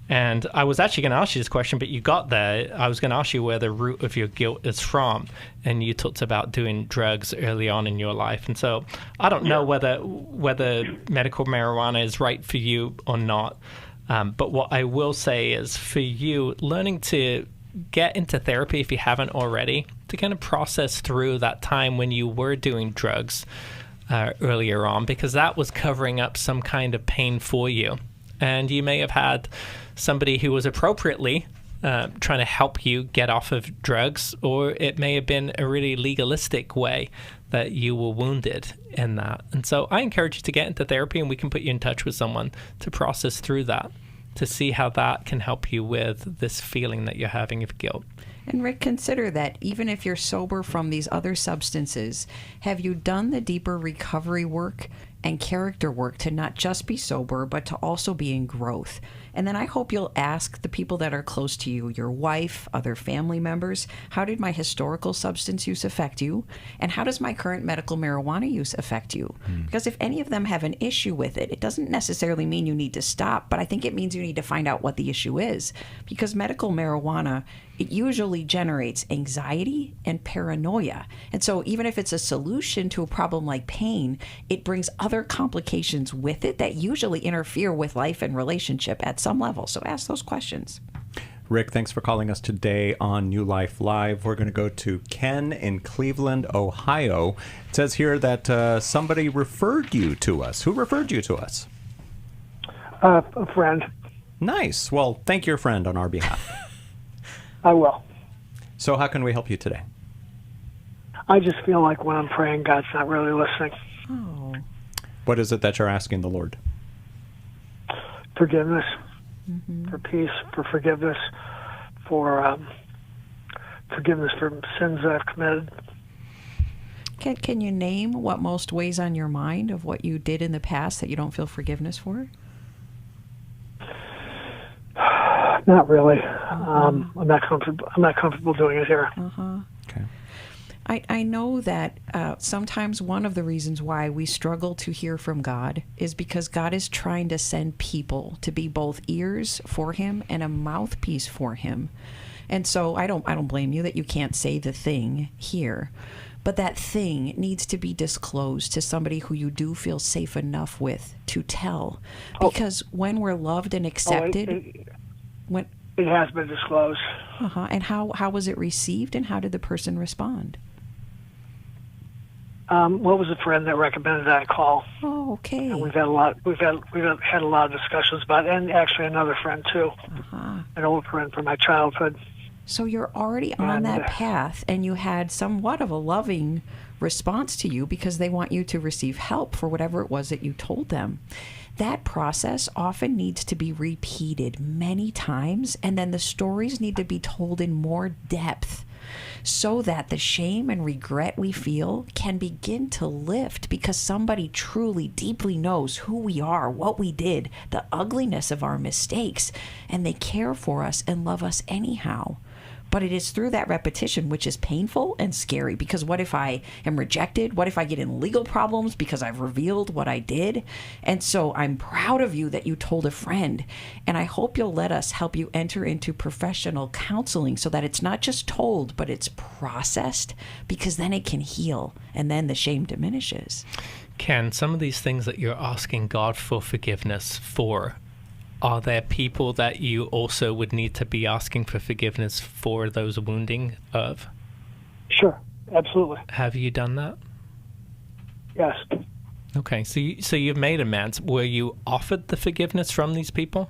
And I was actually going to ask you this question, but you got there. I was going to ask you where the root of your guilt is from, and you talked about doing drugs early on in your life. And so I don't know whether medical marijuana is right for you or not, but what I will say is for you, learning to get into therapy if you haven't already, to kind of process through that time when you were doing drugs earlier on, because that was covering up some kind of pain for you. And you may have had somebody who was appropriately trying to help you get off of drugs, or it may have been a really legalistic way that you were wounded in that. And so I encourage you to get into therapy, and we can put you in touch with someone to process through that, to see how that can help you with this feeling that you're having of guilt. And Rick, consider that even if you're sober from these other substances, have you done the deeper recovery work and character work to not just be sober, but to also be in growth? And then I hope you'll ask the people that are close to you, your wife, other family members, how did my historical substance use affect you? And how does my current medical marijuana use affect you? Because if any of them have an issue with it, it doesn't necessarily mean you need to stop, but I think it means you need to find out what the issue is. Because medical marijuana, it usually generates anxiety and paranoia. And so even if it's a solution to a problem like pain, it brings other complications with it that usually interfere with life and relationship at some level. So ask those questions. Rick, thanks for calling us today on New Life Live. We're going to go to Ken in Cleveland, Ohio. It says here that somebody referred you to us. Who referred you to us? A friend. Nice. Well, thank your friend on our behalf. I will. So how can we help you today? I just feel like when I'm praying, God's not really listening. Oh. What is it that you're asking the Lord? Forgiveness, for peace, for forgiveness, for forgiveness for sins that I've committed. Can you name what most weighs on your mind of what you did in the past that you don't feel forgiveness for? Not really. I'm not comfortable doing it here. Okay. I know that sometimes one of the reasons why we struggle to hear from God is because God is trying to send people to be both ears for Him and a mouthpiece for Him. And so I don't blame you that you can't say the thing here, but that thing needs to be disclosed to somebody who you do feel safe enough with to tell. Because when we're loved and accepted, It has been disclosed. And how was it received, and how did the person respond? What was a friend that recommended I call? Oh, okay. And we've had a lot of discussions about it, and actually another friend too, an old friend from my childhood. So you're already on that path, and you had somewhat of a loving response to you because they want you to receive help for whatever it was that you told them. That process often needs to be repeated many times, and then the stories need to be told in more depth so that the shame and regret we feel can begin to lift because somebody truly, deeply knows who we are, what we did, the ugliness of our mistakes, and they care for us and love us anyhow. But it is through that repetition, which is painful and scary, because what if I am rejected? What if I get in legal problems because I've revealed what I did? And so I'm proud of you that you told a friend, and I hope you'll let us help you enter into professional counseling so that it's not just told, but it's processed, because then it can heal, and then the shame diminishes. Ken, some of these things that you're asking God for forgiveness for, are there people that you also would need to be asking for forgiveness for those wounding of? Sure, absolutely. Have you done that? Yes. Okay, so you've made amends. Were you offered the forgiveness from these people?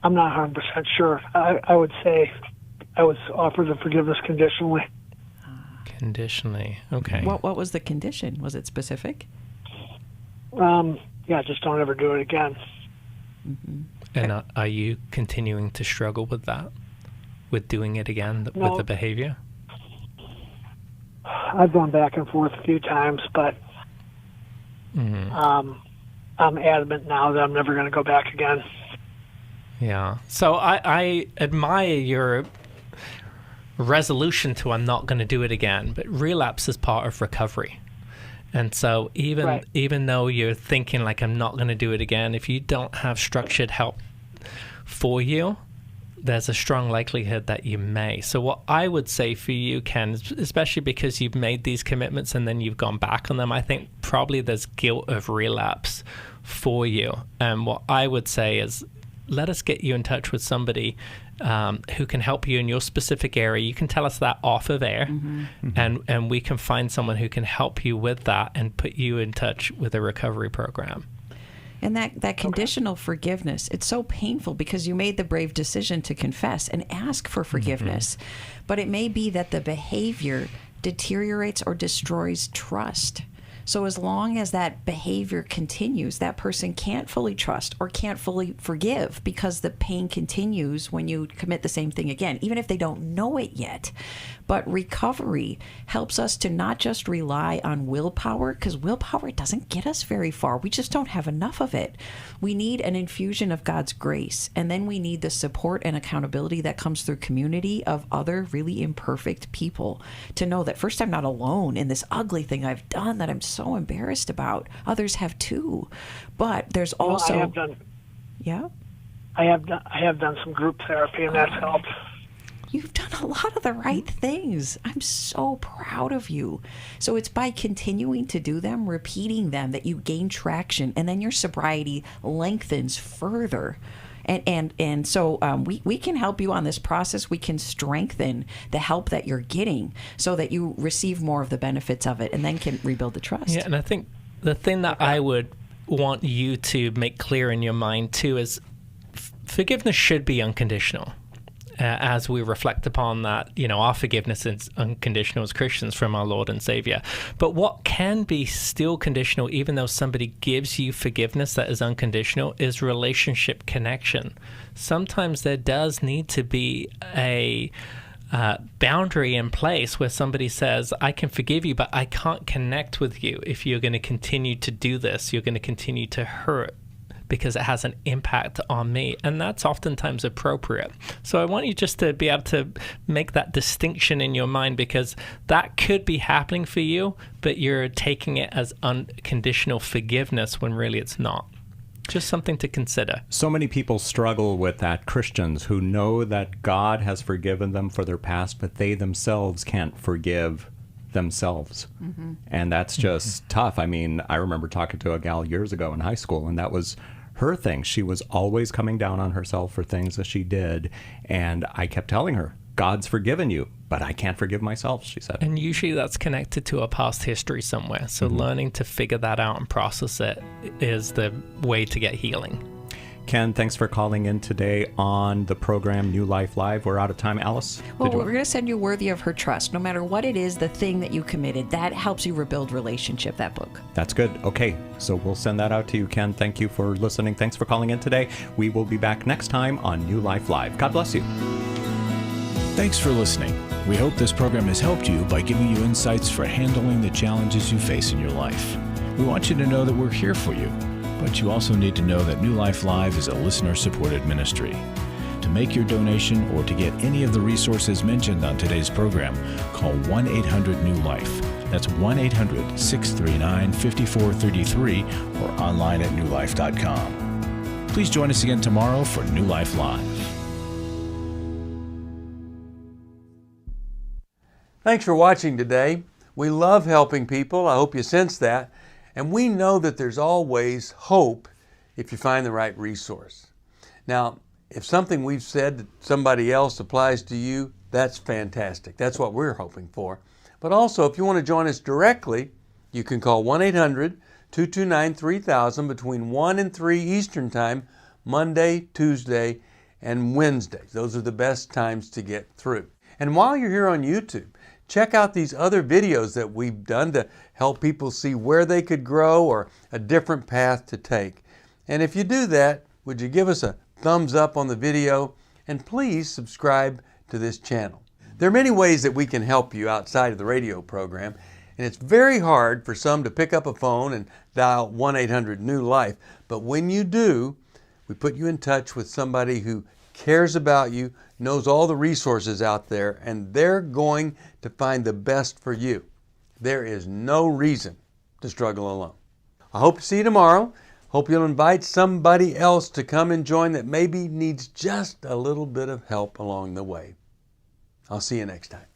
I'm not 100% sure. I would say I was offered the forgiveness conditionally. Conditionally, okay. What was the condition? Was it specific? Yeah, just don't ever do it again. And are you continuing to struggle with that? With doing it again, No. with the behavior? I've gone back and forth a few times, but I'm adamant now that I'm never going to go back again. Yeah. So I admire your resolution to I'm not going to do it again, but relapse is part of recovery. And so even though you're thinking like I'm not going to do it again, if you don't have structured help for you, there's a strong likelihood that you may. So what I would say for you, Ken, especially because you've made these commitments and then you've gone back on them, I think probably there's guilt of relapse for you. And what I would say is let us get you in touch with somebody who can help you in your specific area. You can tell us that off of air, and we can find someone who can help you with that and put you in touch with a recovery program. And that conditional forgiveness, it's so painful because you made the brave decision to confess and ask for forgiveness. But it may be that the behavior deteriorates or destroys trust. So as long as that behavior continues, that person can't fully trust or can't fully forgive because the pain continues when you commit the same thing again, even if they don't know it yet. But recovery helps us to not just rely on willpower, because willpower doesn't get us very far. We just don't have enough of it. We need an infusion of God's grace, and then we need the support and accountability that comes through community of other really imperfect people to know that first, I'm not alone in this ugly thing I've done that I'm so embarrassed about. Others have too. But there's also... I have done. Yeah? I have done some group therapy, and that's helped. You've done a lot of the right things. I'm so proud of you. So it's by continuing to do them, repeating them, that you gain traction, and then your sobriety lengthens further. And so we can help you on this process. We can strengthen the help that you're getting so that you receive more of the benefits of it and then can rebuild the trust. Yeah, and I think the thing that I would want you to make clear in your mind too is forgiveness should be unconditional. As we reflect upon that, our forgiveness is unconditional as Christians from our Lord and Savior. But what can be still conditional, even though somebody gives you forgiveness that is unconditional, is relationship connection. Sometimes there does need to be a boundary in place where somebody says, I can forgive you, but I can't connect with you if you're going to continue to do this. You're going to continue to hurt because it has an impact on me. And that's oftentimes appropriate. So I want you just to be able to make that distinction in your mind, because that could be happening for you, but you're taking it as unconditional forgiveness when really it's not. Just something to consider. So many people struggle with that, Christians who know that God has forgiven them for their past, but they themselves can't forgive themselves. And that's just tough. I mean, I remember talking to a gal years ago in high school, and that was her things. She was always coming down on herself for things that she did. And I kept telling her, God's forgiven you, but I can't forgive myself, she said. And usually that's connected to a past history somewhere. So learning to figure that out and process it is the way to get healing. Ken, thanks for calling in today on the program New Life Live. We're out of time. Alice? Well, we're going to send you Worthy of Her Trust. No matter what it is, the thing that you committed, that helps you rebuild relationship, that book. That's good. Okay, so we'll send that out to you, Ken. Thank you for listening. Thanks for calling in today. We will be back next time on New Life Live. God bless you. Thanks for listening. We hope this program has helped you by giving you insights for handling the challenges you face in your life. We want you to know that we're here for you, but you also need to know that New Life Live is a listener-supported ministry. To make your donation or to get any of the resources mentioned on today's program, call 1-800-NEW-LIFE. That's 1-800-639-5433 or online at newlife.com. Please join us again tomorrow for New Life Live. Thanks for watching today. We love helping people. I hope you sense that. And we know that there's always hope if you find the right resource. Now, if something we've said to somebody else applies to you, that's fantastic. That's what we're hoping for. But also, if you want to join us directly, you can call 1-800-229-3000 between 1 and 3 Eastern Time, Monday, Tuesday, and Wednesday. Those are the best times to get through. And while you're here on YouTube, check out these other videos that we've done to help people see where they could grow or a different path to take. And if you do that, would you give us a thumbs up on the video and please subscribe to this channel. There are many ways that we can help you outside of the radio program, and it's very hard for some to pick up a phone and dial 1-800-NEW-LIFE. But when you do, we put you in touch with somebody who cares about you, knows all the resources out there, and they're going to find the best for you. There is no reason to struggle alone. I hope to see you tomorrow. Hope you'll invite somebody else to come and join that maybe needs just a little bit of help along the way. I'll see you next time.